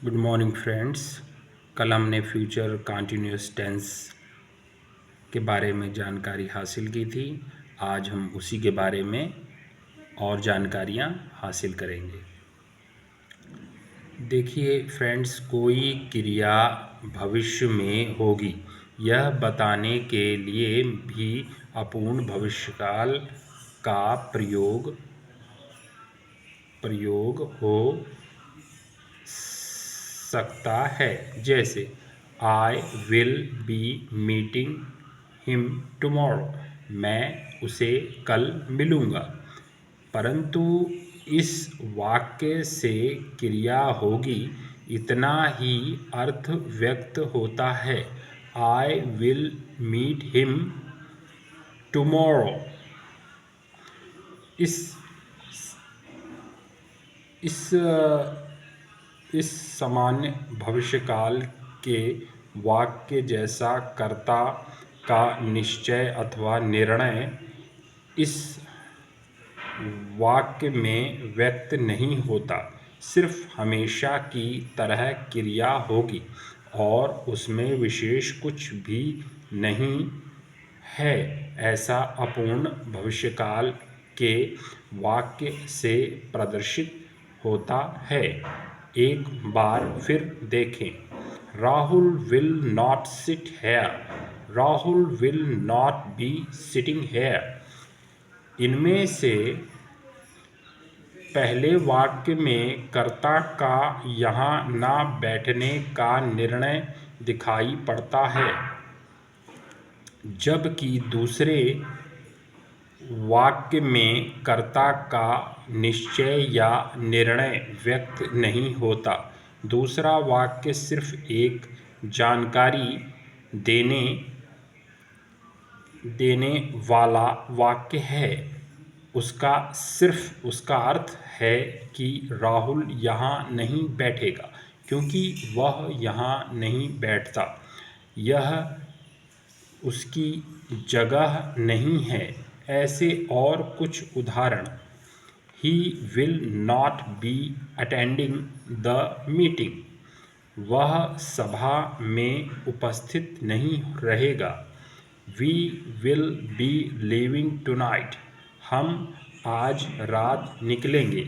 Good morning friends. कल हमने future continuous tense के बारे में जानकारी हासिल की थी। आज हम उसी के बारे में और जानकारियाँ हासिल करेंगे। देखिए फ्रेंड्स, कोई क्रिया भविष्य में होगी यह बताने के लिए भी अपूर्ण भविष्यकाल का प्रयोग हो सकता है। जैसे आई will B meeting him tomorrow, मैं उसे कल मिलूँगा। परंतु इस वाक्य से क्रिया होगी इतना ही अर्थ व्यक्त होता है। I will meet him tomorrow. इस सामान्य भविष्यकाल के वाक्य जैसा कर्ता का निश्चय अथवा निर्णय इस वाक्य में व्यक्त नहीं होता। सिर्फ हमेशा की तरह क्रिया होगी और उसमें विशेष कुछ भी नहीं है। ऐसा अपूर्ण भविष्यकाल के वाक्य से प्रदर्शित होता है। एक बार फिर देखें। Rahul will not sit here, Rahul will not be sitting here. इनमें से पहले वाक्य में कर्ता का यहाँ ना बैठने का निर्णय दिखाई पड़ता है, जबकि दूसरे वाक्य में कर्ता का निश्चय या निर्णय व्यक्त नहीं होता। दूसरा वाक्य सिर्फ एक जानकारी देने वाला वाक्य है। उसका अर्थ है कि राहुल यहाँ नहीं बैठेगा क्योंकि वह यहाँ नहीं बैठता। यह उसकी जगह नहीं है। ऐसे और कुछ उदाहरण। He will not be attending the meeting, वह सभा में उपस्थित नहीं रहेगा। We will be leaving tonight, हम आज रात निकलेंगे।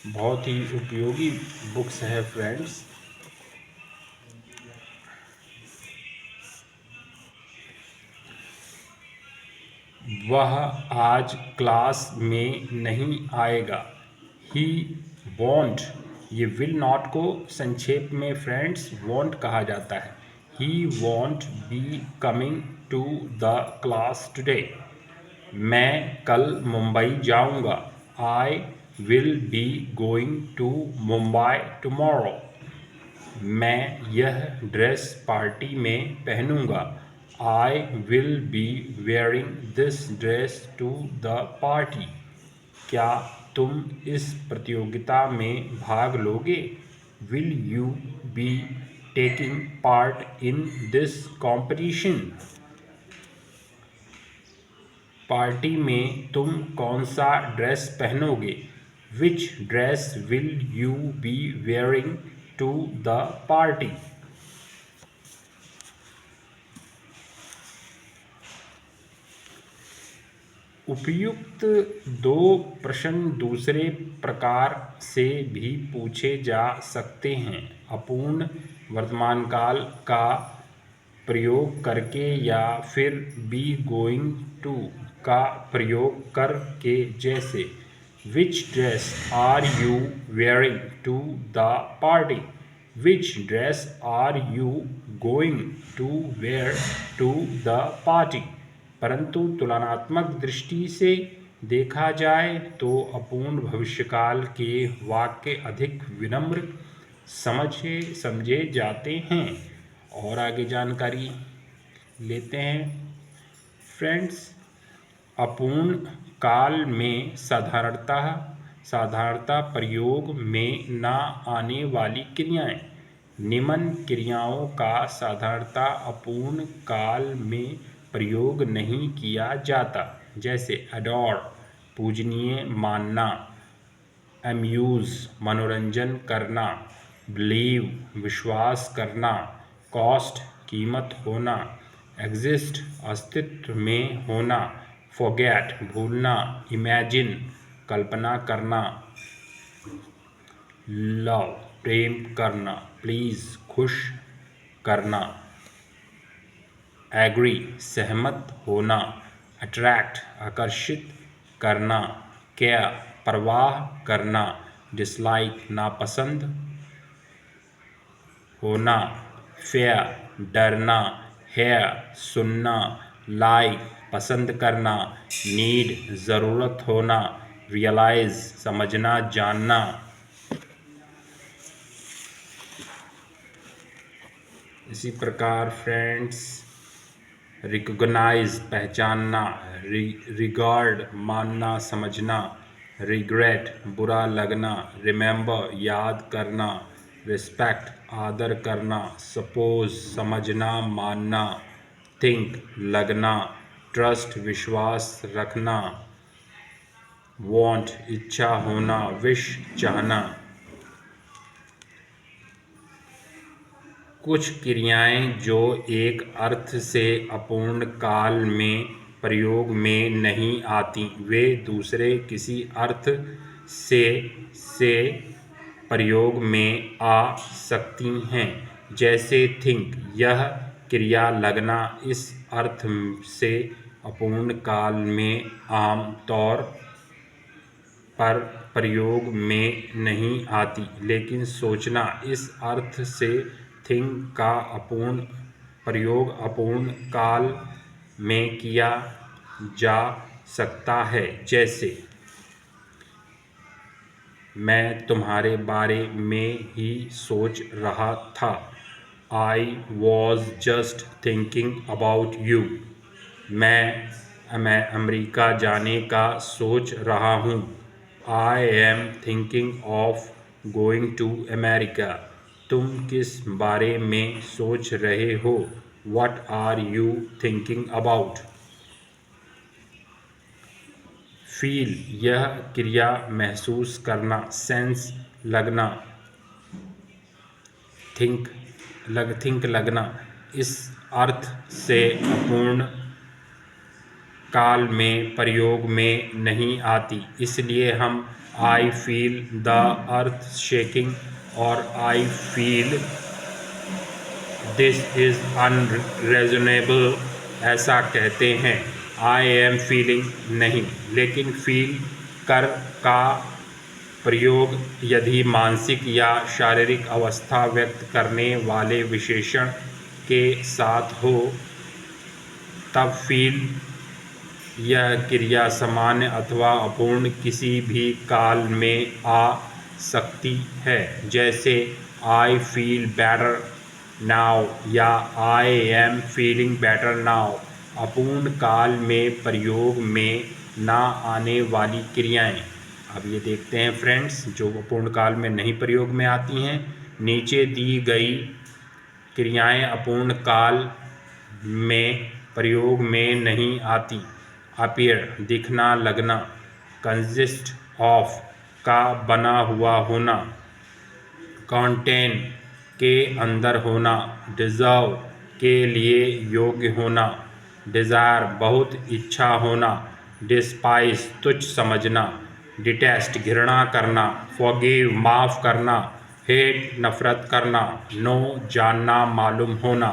बहुत ही उपयोगी बुक्स है फ्रेंड्स। वह आज क्लास में नहीं आएगा। ही वॉन्ट, ये विल नॉट को संक्षेप में फ्रेंड्स वॉन्ट कहा जाता है। He won't be coming to the class today, मैं कल मुंबई जाऊंगा। I will be going to Mumbai tomorrow, मैं यह ड्रेस पार्टी में पहनूंगा। I will be wearing this dress to the party, क्या तुम इस प्रतियोगिता में भाग लोगे? Will you be taking part in this competition, party में तुम कौन सा ड्रेस पहनोगे? Which dress will you be wearing to the party? उपयुक्त दो प्रश्न दूसरे प्रकार से भी पूछे जा सकते हैं। अपूर्ण वर्तमान काल का प्रयोग करके या फिर बी गोइंग टू का प्रयोग करके। जैसे which dress are you wearing to the party? Which dress are you going to wear to the party? परंतु तुलनात्मक दृष्टि से देखा जाए तो अपूर्ण भविष्यकाल के वाक्य अधिक विनम्र समझे जाते हैं। और आगे जानकारी लेते हैं फ्रेंड्स। अपूर्ण काल में साधारणतः प्रयोग में न आने वाली क्रियाएं। निम्न क्रियाओं का साधारणतः अपूर्ण काल में प्रयोग नहीं किया जाता। जैसे अडोर, पूजनीय मानना। अम्यूज़ मनोरंजन करना, बिलीव विश्वास करना, कॉस्ट कीमत होना, एग्जिस्ट अस्तित्व में होना, फॉरगेट भूलना, इमेजिन कल्पना करना, लव प्रेम करना, प्लीज़ खुश करना, एग्री सहमत होना, अट्रैक्ट आकर्षित करना, केयर परवाह करना, डिसलाइक नापसंद होना, फेयर डरना, हेयर सुनना, लाइक पसंद करना, नीड ज़रूरत होना, रियलाइज़ समझना जानना। इसी प्रकार फ्रेंड्स रिकॉग्नाइज पहचानना, रिगार्ड मानना समझना, रिग्रेट बुरा लगना, रिमेंबर याद करना, रिस्पेक्ट आदर करना, सपोज समझना मानना, थिंक लगना, ट्रस्ट विश्वास रखना, वांट इच्छा होना, विश चाहना। कुछ क्रियाएं जो एक अर्थ से अपूर्ण काल में प्रयोग में नहीं आती वे दूसरे किसी अर्थ से प्रयोग में आ सकती हैं। जैसे थिंक यह क्रिया लगना इस अर्थ से अपूर्ण काल में आम तौर पर प्रयोग में नहीं आती, लेकिन सोचना इस अर्थ से थिंक का अपूर्ण प्रयोग अपूर्ण काल में किया जा सकता है। जैसे मैं तुम्हारे बारे में ही सोच रहा था, I was just thinking about you। मैं अमेरिका जाने का सोच रहा हूँ, I am thinking of going to America। तुम किस बारे में सोच रहे हो, What are you thinking about। Feel यह क्रिया महसूस करना, सेंस लगना, थिंक लगना इस अर्थ से अपूर्ण काल में प्रयोग में नहीं आती, इसलिए हम I feel the earth shaking और I feel this is unreasonable ऐसा कहते हैं। आई एम फीलिंग नहीं, लेकिन फील कर का प्रयोग यदि मानसिक या शारीरिक अवस्था व्यक्त करने वाले विशेषण के साथ हो तब फील यह क्रिया सामान्य अथवा अपूर्ण किसी भी काल में आ सकती है। जैसे आई फील बेटर नाउ या I am feeling better now अपूर्ण काल में प्रयोग में ना आने वाली क्रियाएं। अब ये देखते हैं फ्रेंड्स जो अपूर्ण काल में नहीं प्रयोग में आती हैं। नीचे दी गई क्रियाएं अपूर्ण काल में प्रयोग में नहीं आती। अपीयर दिखना लगना, कंसिस्ट ऑफ का बना हुआ होना, कंटेन के अंदर होना, डिज़र्व के लिए योग्य होना, डिज़ायर बहुत इच्छा होना, डिस्पाइस तुच्छ समझना, डिटेस्ट घृणा करना, फॉरगिव माफ़ करना, हेट नफरत करना, नो जानना मालूम होना।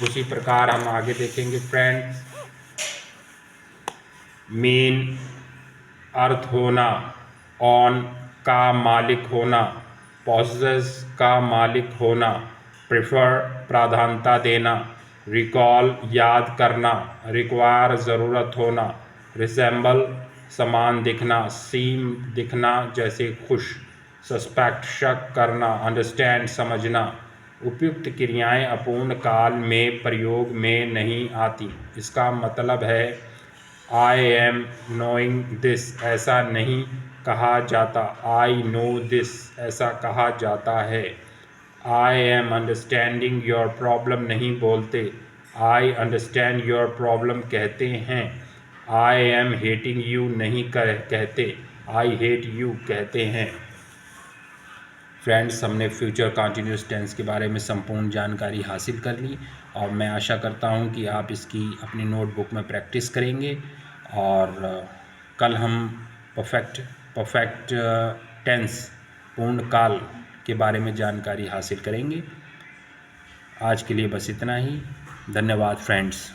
उसी प्रकार हम आगे देखेंगे फ्रेंड्स। मीन अर्थ होना, ऑन का मालिक होना, पॉसेस का मालिक होना, प्रेफर प्राधान्यता देना, रिकॉल याद करना, रिक्वायर ज़रूरत होना, रिसेंबल समान दिखना, सीम दिखना जैसे खुश, सस्पेक्ट शक करना, अंडरस्टैंड समझना। उपयुक्त क्रियाएं अपूर्ण काल में प्रयोग में नहीं आती। इसका मतलब है आई एम नोइंग दिस ऐसा नहीं कहा जाता, आई नो दिस ऐसा कहा जाता है। I am understanding your problem नहीं बोलते, आई अंडरस्टैंड योर प्रॉब्लम कहते हैं। आई एम हेटिंग यू नहीं कहते, आई हेट यू कहते हैं। फ्रेंड्स, हमने फ्यूचर कंटिन्यूस टेंस के बारे में संपूर्ण जानकारी हासिल कर ली और मैं आशा करता हूं कि आप इसकी अपनी नोटबुक में प्रैक्टिस करेंगे और कल हम परफेक्ट टेंस पूर्ण काल के बारे में जानकारी हासिल करेंगे। आज के लिए बस इतना ही। धन्यवाद फ्रेंड्स।